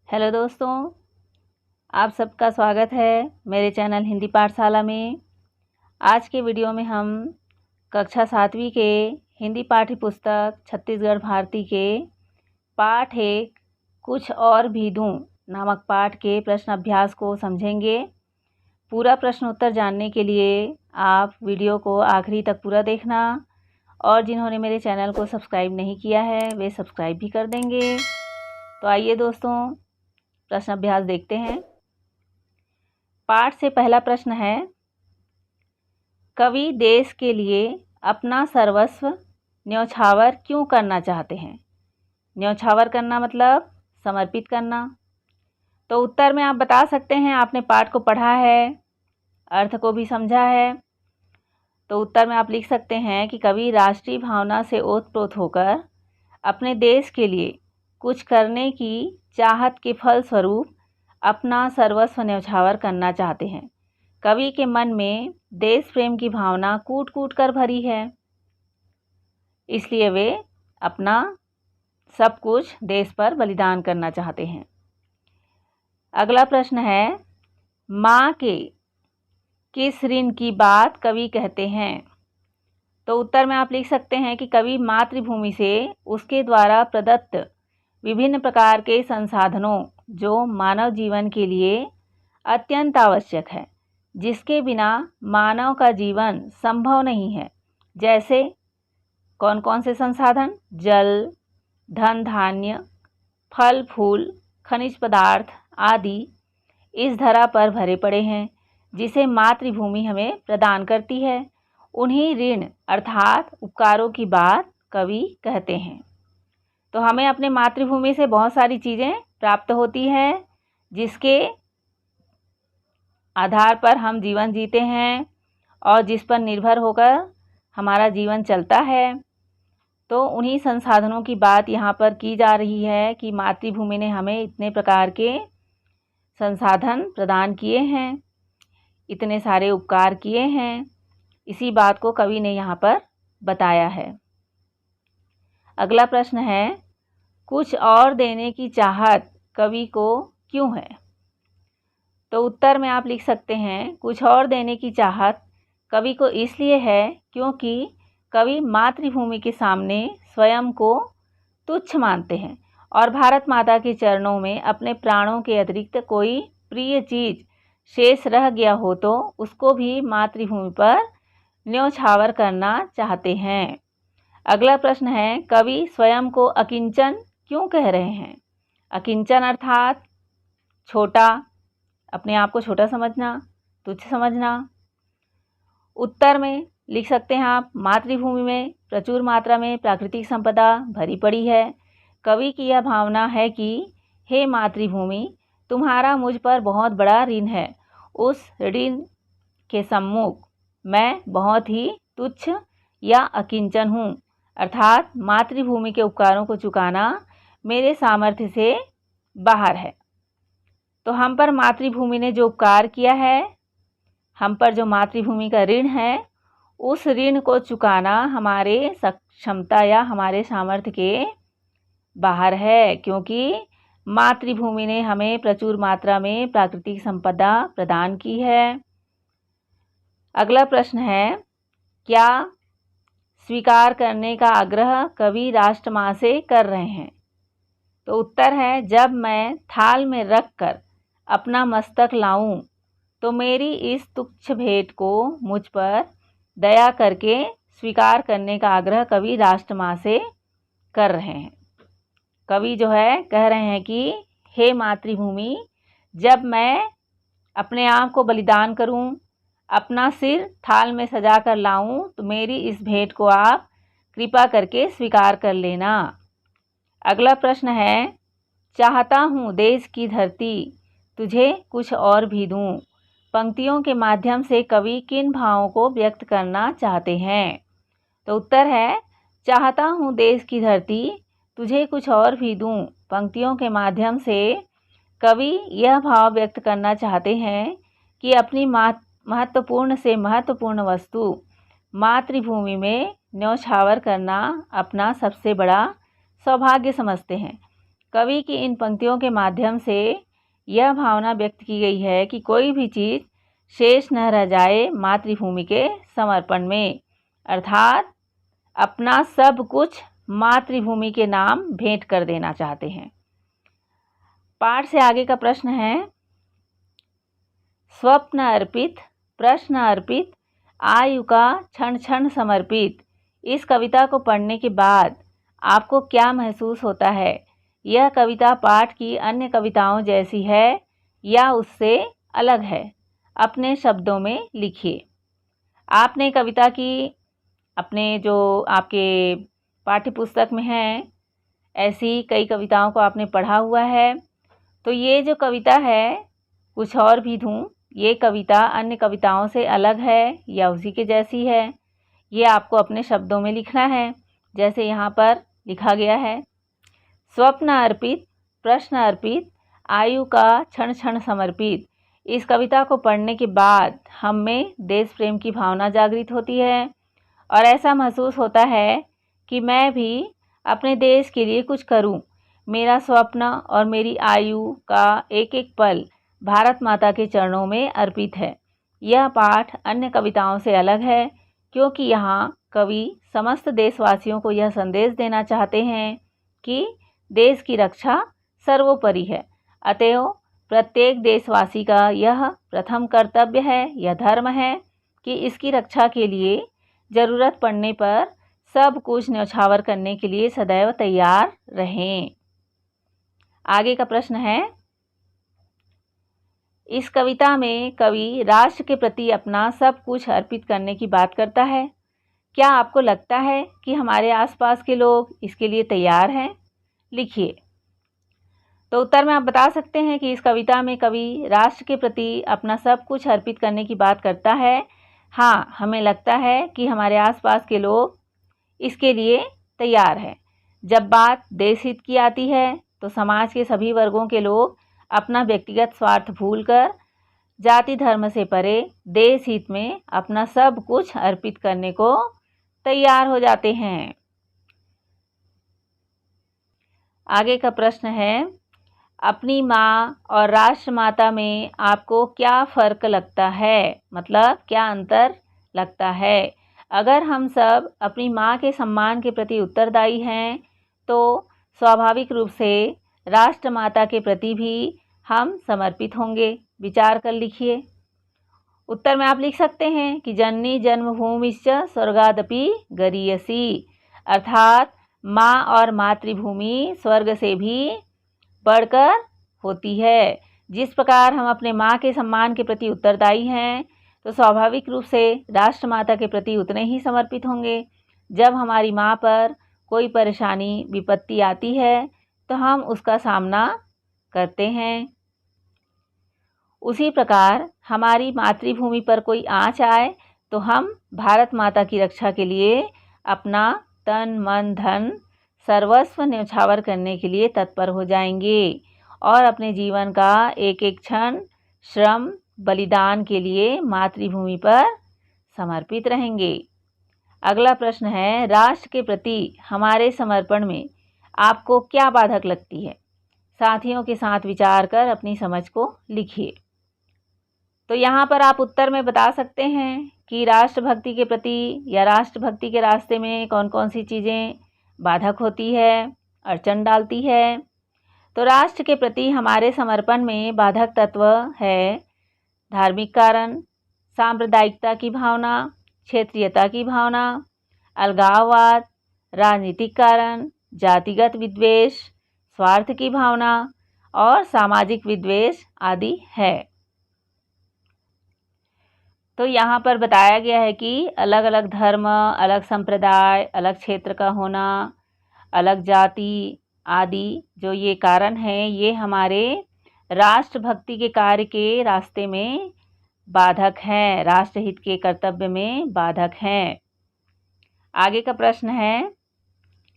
Hello दोस्तों, आप सबका स्वागत है मेरे चैनल हिंदी पाठशाला में। आज के वीडियो में हम कक्षा 7वीं के हिंदी पाठ्य पुस्तक छत्तीसगढ़ भारती के पाठ 1 कुछ और भी दूँ नामक पाठ के प्रश्न अभ्यास को समझेंगे। पूरा प्रश्न उत्तर जानने के लिए आप वीडियो को आखिरी तक पूरा देखना और जिन्होंने मेरे चैनल को सब्सक्राइब नहीं किया है वे सब्सक्राइब भी कर देंगे। तो आइए दोस्तों, प्रश्न अभ्यास देखते हैं। पाठ से पहला प्रश्न है, कवि देश के लिए अपना सर्वस्व न्यौछावर क्यों करना चाहते हैं? न्यौछावर करना मतलब समर्पित करना। तो उत्तर में आप बता सकते हैं, आपने पाठ को पढ़ा है, अर्थ को भी समझा है। तो उत्तर में आप लिख सकते हैं कि कवि राष्ट्रीय भावना से ओतप्रोत होकर अपने देश के लिए कुछ करने की चाहत के फलस्वरूप अपना सर्वस्व न्यौछावर करना चाहते हैं। कवि के मन में देश प्रेम की भावना कूट कूट कर भरी है, इसलिए वे अपना सब कुछ देश पर बलिदान करना चाहते हैं। अगला प्रश्न है, माँ के किस ऋण की बात कवि कहते हैं? तो उत्तर में आप लिख सकते हैं कि कवि मातृभूमि से उसके द्वारा प्रदत्त विभिन्न प्रकार के संसाधनों जो मानव जीवन के लिए अत्यंत आवश्यक है, जिसके बिना मानव का जीवन संभव नहीं है, जैसे कौन कौन से संसाधन? जल, धन धान्य, फल फूल, खनिज पदार्थ आदि इस धरा पर भरे पड़े हैं, जिसे मातृभूमि हमें प्रदान करती है। उन्हीं ऋण अर्थात उपकारों की बात कवि कहते हैं। तो हमें अपने मातृभूमि से बहुत सारी चीज़ें प्राप्त होती है, जिसके आधार पर हम जीवन जीते हैं और जिस पर निर्भर होकर हमारा जीवन चलता है। तो उन्हीं संसाधनों की बात यहाँ पर की जा रही है कि मातृभूमि ने हमें इतने प्रकार के संसाधन प्रदान किए हैं, इतने सारे उपकार किए हैं। इसी बात को कवि ने यहाँ पर बताया है। अगला प्रश्न है, कुछ और देने की चाहत कवि को क्यों है? तो उत्तर में आप लिख सकते हैं, कुछ और देने की चाहत कवि को इसलिए है क्योंकि कवि मातृभूमि के सामने स्वयं को तुच्छ मानते हैं और भारत माता के चरणों में अपने प्राणों के अतिरिक्त कोई प्रिय चीज शेष रह गया हो तो उसको भी मातृभूमि पर न्यौछावर करना चाहते हैं। अगला प्रश्न है, कवि स्वयं को अकिंचन क्यों कह रहे हैं? अकिंचन अर्थात छोटा, अपने आप को छोटा समझना, तुच्छ समझना। उत्तर में लिख सकते हैं आप, मातृभूमि में प्रचुर मात्रा में प्राकृतिक संपदा भरी पड़ी है। कवि की यह भावना है कि हे मातृभूमि, तुम्हारा मुझ पर बहुत बड़ा ऋण है। उस ऋण के सम्मुख मैं बहुत ही तुच्छ या अकिंचन हूँ, अर्थात मातृभूमि के उपकारों को चुकाना मेरे सामर्थ्य से बाहर है। तो हम पर मातृभूमि ने जो उपकार किया है, हम पर जो मातृभूमि का ऋण है, उस ऋण को चुकाना हमारे क्षमता या हमारे सामर्थ्य के बाहर है, क्योंकि मातृभूमि ने हमें प्रचुर मात्रा में प्राकृतिक संपदा प्रदान की है। अगला प्रश्न है, क्या स्वीकार करने का आग्रह कवि राष्ट्रमाँ से कर रहे हैं? तो उत्तर है, जब मैं थाल में रख कर अपना मस्तक लाऊं तो मेरी इस तुच्छ भेंट को मुझ पर दया करके स्वीकार करने का आग्रह कवि राष्ट्रमाँ से कर रहे हैं। कवि जो है कह रहे हैं कि हे मातृभूमि, जब मैं अपने आप को बलिदान करूं, अपना सिर थाल में सजा कर लाऊं, तो मेरी इस भेंट को आप कृपा करके स्वीकार कर लेना। अगला प्रश्न है, चाहता हूँ देश की धरती तुझे कुछ और भी दूँ। पंक्तियों के माध्यम से कवि किन भावों को व्यक्त करना चाहते हैं? तो उत्तर है, चाहता हूँ देश की धरती तुझे कुछ और भी दूँ। पंक्तियों के माध्यम से कवि यह भाव व्यक्त करना चाहते हैं कि अपनी महत्वपूर्ण से महत्वपूर्ण वस्तु मातृभूमि में न्यौछावर करना अपना सबसे बड़ा सौभाग्य समझते हैं। कवि की इन पंक्तियों के माध्यम से यह भावना व्यक्त की गई है कि कोई भी चीज़ शेष न रह जाए मातृभूमि के समर्पण में, अर्थात अपना सब कुछ मातृभूमि के नाम भेंट कर देना चाहते हैं। पाठ से आगे का प्रश्न है, स्वप्न अर्पित, प्रश्न अर्पित, आयु का क्षण क्षण समर्पित। इस कविता को पढ़ने के बाद आपको क्या महसूस होता है? यह कविता पाठ की अन्य कविताओं जैसी है या उससे अलग है? अपने शब्दों में लिखिए। आपने कविता की अपने जो आपके पाठ्य पुस्तक में हैं, ऐसी कई कविताओं को आपने पढ़ा हुआ है। तो ये जो कविता है, कुछ और भी दूँ, ये कविता अन्य कविताओं से अलग है या उसी के जैसी है, ये आपको अपने शब्दों में लिखना है। जैसे यहाँ पर लिखा गया है, स्वप्न अर्पित, प्रश्न अर्पित, आयु का क्षण क्षण समर्पित। इस कविता को पढ़ने के बाद हम में देश प्रेम की भावना जागृत होती है और ऐसा महसूस होता है कि मैं भी अपने देश के लिए कुछ करूं। मेरा स्वप्न और मेरी आयु का एक एक पल भारत माता के चरणों में अर्पित है। यह पाठ अन्य कविताओं से अलग है क्योंकि यहाँ कवि समस्त देशवासियों को यह संदेश देना चाहते हैं कि देश की रक्षा सर्वोपरि है। अतएव प्रत्येक देशवासी का यह प्रथम कर्तव्य है, यह धर्म है कि इसकी रक्षा के लिए ज़रूरत पड़ने पर सब कुछ न्यौछावर करने के लिए सदैव तैयार रहें। आगे का प्रश्न है, इस कविता में कवि राष्ट्र के प्रति अपना सब कुछ अर्पित करने की बात करता है। क्या आपको लगता है कि हमारे आसपास के लोग इसके लिए तैयार हैं? लिखिए। तो उत्तर में आप बता सकते हैं कि इस कविता में कवि राष्ट्र के प्रति अपना सब कुछ अर्पित करने की बात करता है। हाँ, हमें लगता है कि हमारे आसपास के लोग इसके लिए तैयार हैं। जब बात देश हित की आती है तो समाज के सभी वर्गों के लोग अपना व्यक्तिगत स्वार्थ भूलकर जाति धर्म से परे देश हित में अपना सब कुछ अर्पित करने को तैयार हो जाते हैं। आगे का प्रश्न है, अपनी माँ और राष्ट्रमाता में आपको क्या फ़र्क लगता है? मतलब क्या अंतर लगता है? अगर हम सब अपनी माँ के सम्मान के प्रति उत्तरदायी हैं तो स्वाभाविक रूप से राष्ट्रमाता के प्रति भी हम समर्पित होंगे। विचार कर लिखिए। उत्तर में आप लिख सकते हैं कि जननी जन्मभूमिश्च स्वर्गादपि गरीयसी, अर्थात माँ और मातृभूमि स्वर्ग से भी बढ़कर होती है। जिस प्रकार हम अपने माँ के सम्मान के प्रति उत्तरदायी हैं तो स्वाभाविक रूप से राष्ट्रमाता के प्रति उतने ही समर्पित होंगे। जब हमारी माँ पर कोई परेशानी विपत्ति आती है तो हम उसका सामना करते हैं। उसी प्रकार हमारी मातृभूमि पर कोई आँच आए तो हम भारत माता की रक्षा के लिए अपना तन मन धन सर्वस्व न्यौछावर करने के लिए तत्पर हो जाएंगे और अपने जीवन का एक एक क्षण श्रम बलिदान के लिए मातृभूमि पर समर्पित रहेंगे। अगला प्रश्न है, राष्ट्र के प्रति हमारे समर्पण में आपको क्या बाधक लगती है? साथियों के साथ विचार कर अपनी समझ को लिखिए। तो यहाँ पर आप उत्तर में बता सकते हैं कि राष्ट्रभक्ति के प्रति या राष्ट्रभक्ति के रास्ते में कौन कौन सी चीज़ें बाधक होती है, अड़चन डालती है। तो राष्ट्र के प्रति हमारे समर्पण में बाधक तत्व है धार्मिक कारण, सांप्रदायिकता की भावना, क्षेत्रीयता की भावना, अलगाववाद, राजनीतिक कारण, जातिगत विद्वेष, स्वार्थ की भावना और सामाजिक विद्वेष आदि है। तो यहाँ पर बताया गया है कि अलग अलग धर्म, अलग संप्रदाय, अलग क्षेत्र का होना, अलग जाति आदि जो ये कारण हैं, ये हमारे राष्ट्रभक्ति के कार्य के रास्ते में बाधक हैं, राष्ट्रहित के कर्तव्य में बाधक हैं। आगे का प्रश्न है,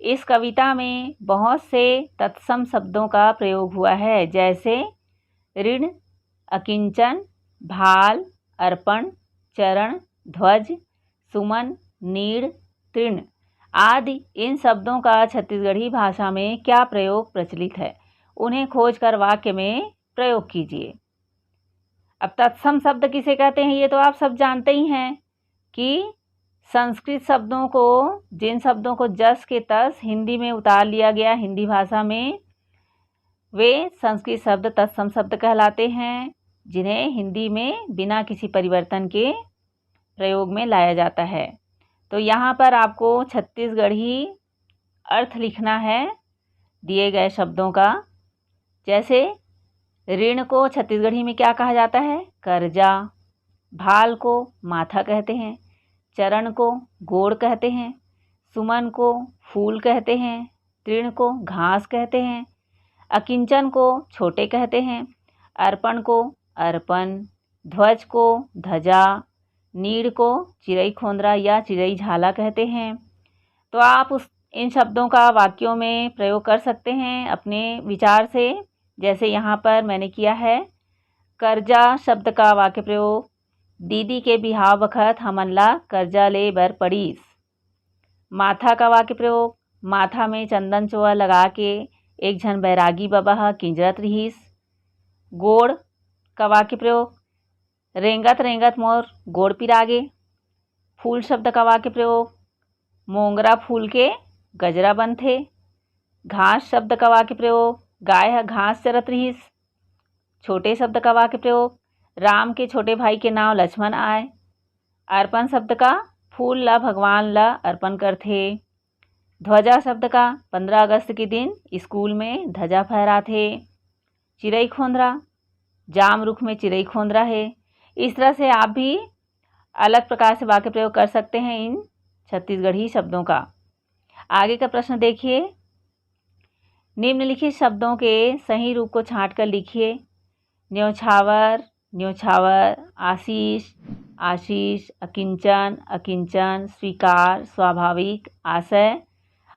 इस कविता में बहुत से तत्सम शब्दों का प्रयोग हुआ है, जैसे ऋण, अकिंचन, भाल, अर्पण, चरण, ध्वज, सुमन, नीड़, तृण आदि। इन शब्दों का छत्तीसगढ़ी भाषा में क्या प्रयोग प्रचलित है? उन्हें खोजकर वाक्य में प्रयोग कीजिए। अब तत्सम शब्द किसे कहते हैं ये तो आप सब जानते ही हैं कि संस्कृत शब्दों को, जिन शब्दों को जस के तस हिंदी में उतार लिया गया हिंदी भाषा में, वे संस्कृत शब्द तत्सम शब्द कहलाते हैं, जिन्हें हिंदी में बिना किसी परिवर्तन के प्रयोग में लाया जाता है। तो यहाँ पर आपको छत्तीसगढ़ी अर्थ लिखना है दिए गए शब्दों का। जैसे ऋण को छत्तीसगढ़ी में क्या कहा जाता है? कर्जा। भाल को माथा कहते हैं। चरण को गोड़ कहते हैं। सुमन को फूल कहते हैं। तृण को घास कहते हैं। अकिंचन को छोटे कहते हैं। अर्पण को अर्पण। ध्वज को ध्वजा। नीड़ को चिरई खोंदरा या चिरई झाला कहते हैं। तो आप इन शब्दों का वाक्यों में प्रयोग कर सकते हैं अपने विचार से, जैसे यहाँ पर मैंने किया है। कर्जा शब्द का वाक्य प्रयोग, दीदी के बिहाव बखत हमन ला कर्जा ले बर पड़ीस। माथा का वाक्य प्रयोग, माथा में चंदन चोआ लगा के एक झन बैरागी बाबा ह किंजरत रहीस। गोड़ का वाक्य प्रयोग, रेंगत रेंगत मोर गोड़ पिरागे। फूल शब्द का वाक्य प्रयोग, मोंगरा फूल के गजरा बनथे। घास शब्द का वाक्य प्रयोग, गाय है घास चरत रहीस। छोटे शब्द का वाक्य प्रयोग, राम के छोटे भाई के नाम लक्ष्मण आए। अर्पण शब्द का, फूल ला भगवान ला अर्पण करथे। ध्वजा शब्द का, 15 अगस्त के दिन स्कूल में ध्वजा फहराथे। चिरई खोंदरा, जाम रुख में चिरई खोंदरा है। इस तरह से आप भी अलग प्रकार से वाक्य प्रयोग कर सकते हैं इन छत्तीसगढ़ी शब्दों का। आगे का प्रश्न देखिए। निम्नलिखित शब्दों के सही रूप को छांटकर लिखिए। न्योछावर, न्योछावर। आशीष, आशीष। अकिंचन, अकिंचन। स्वीकार, स्वाभाविक। आशय,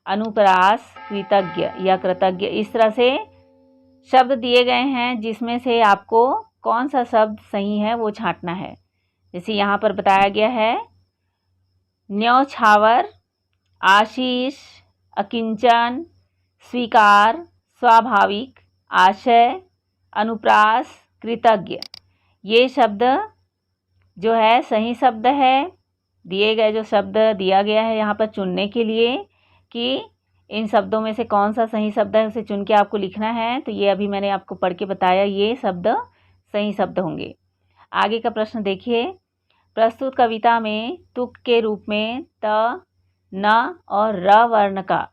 अनुप्रास, कृतज्ञ या कृतज्ञ। इस तरह से शब्द दिए गए हैं, जिसमें से आपको कौन सा शब्द सही है वो छांटना है। जैसे यहाँ पर बताया गया है, न्योछावर, आशीष, अकिंचन, स्वीकार, स्वाभाविक, आशय, अनुप्रास, कृतज्ञ। ये शब्द जो है सही शब्द है। दिए गए जो शब्द दिया गया है यहाँ पर चुनने के लिए कि इन शब्दों में से कौन सा सही शब्द है, उसे चुन के आपको लिखना है। तो ये अभी मैंने आपको पढ़ के बताया, ये शब्द सही शब्द होंगे। आगे का प्रश्न देखिए। प्रस्तुत कविता में तुक के रूप में त, न और र वर्ण का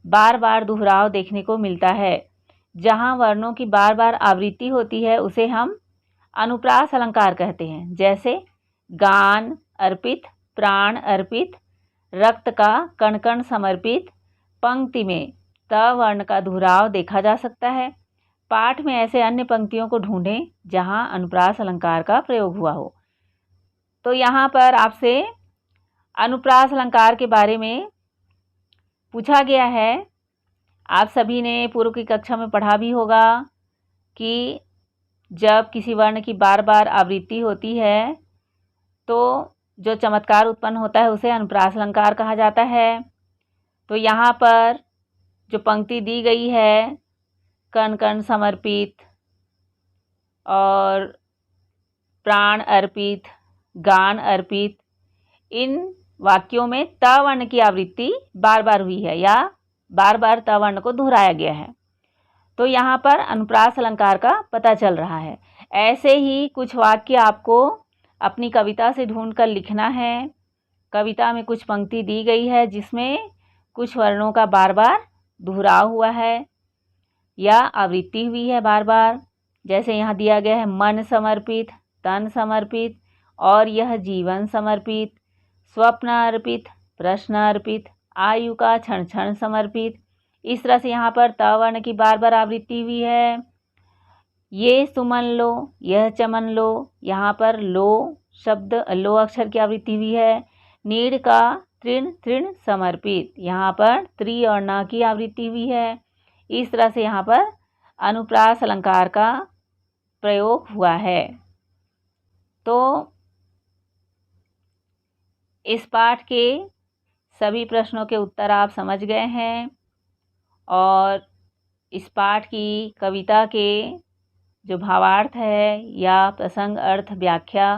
बार बार दोहराव देखने को मिलता है। जहाँ वर्णों की बार बार आवृत्ति होती है उसे हम अनुप्रास अलंकार कहते हैं। जैसे गान अर्पित, प्राण अर्पित, रक्त का कण कण समर्पित। पंक्ति में त वर्ण का दोहराव देखा जा सकता है। पाठ में ऐसे अन्य पंक्तियों को ढूंढें जहां अनुप्रास अलंकार का प्रयोग हुआ हो। तो यहाँ पर आपसे अनुप्रास अलंकार के बारे में पूछा गया है। आप सभी ने पूर्व की कक्षा में पढ़ा भी होगा कि जब किसी वर्ण की बार बार आवृत्ति होती है तो जो चमत्कार उत्पन्न होता है उसे अनुप्रास अलंकार कहा जाता है। तो यहाँ पर जो पंक्ति दी गई है, कण कण समर्पित और प्राण अर्पित, गान अर्पित, इन वाक्यों में त वर्ण की आवृत्ति बार बार हुई है या बार बार त वर्ण को दोहराया गया है। तो यहाँ पर अनुप्रास अलंकार का पता चल रहा है। ऐसे ही कुछ वाक्य आपको अपनी कविता से ढूंढकर लिखना है। कविता में कुछ पंक्ति दी गई है जिसमें कुछ वर्णों का बार बार दोहराव हुआ है या आवृत्ति हुई है बार बार। जैसे यहाँ दिया गया है, मन समर्पित, तन समर्पित, और यह जीवन समर्पित, स्वप्न अर्पित, प्रश्न अर्पित, आयु का क्षण क्षण समर्पित। इस तरह से यहाँ पर त वर्ण की बार बार आवृत्ति हुई है। ये सुमन लो, यह चमन लो, यहाँ पर लो शब्द, लो अक्षर की आवृत्ति हुई है। नीड़ का तृण तृण समर्पित, यहाँ पर त्रि और न की आवृत्ति हुई है। इस तरह से यहाँ पर अनुप्रास अलंकार का प्रयोग हुआ है। तो इस पाठ के सभी प्रश्नों के उत्तर आप समझ गए हैं और इस पाठ की कविता के जो भावार्थ है या प्रसंग अर्थ व्याख्या,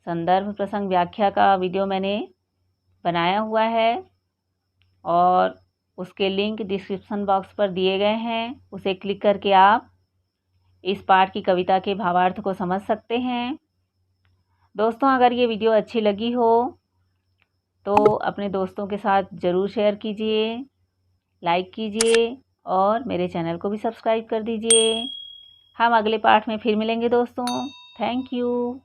संदर्भ प्रसंग व्याख्या का वीडियो मैंने बनाया हुआ है और उसके लिंक डिस्क्रिप्शन बॉक्स पर दिए गए हैं। उसे क्लिक करके आप इस पाठ की कविता के भावार्थ को समझ सकते हैं। दोस्तों, अगर ये वीडियो अच्छी लगी हो तो अपने दोस्तों के साथ ज़रूर शेयर कीजिए, लाइक कीजिए और मेरे चैनल को भी सब्सक्राइब कर दीजिए। हम अगले पाठ में फिर मिलेंगे दोस्तों। Thank you.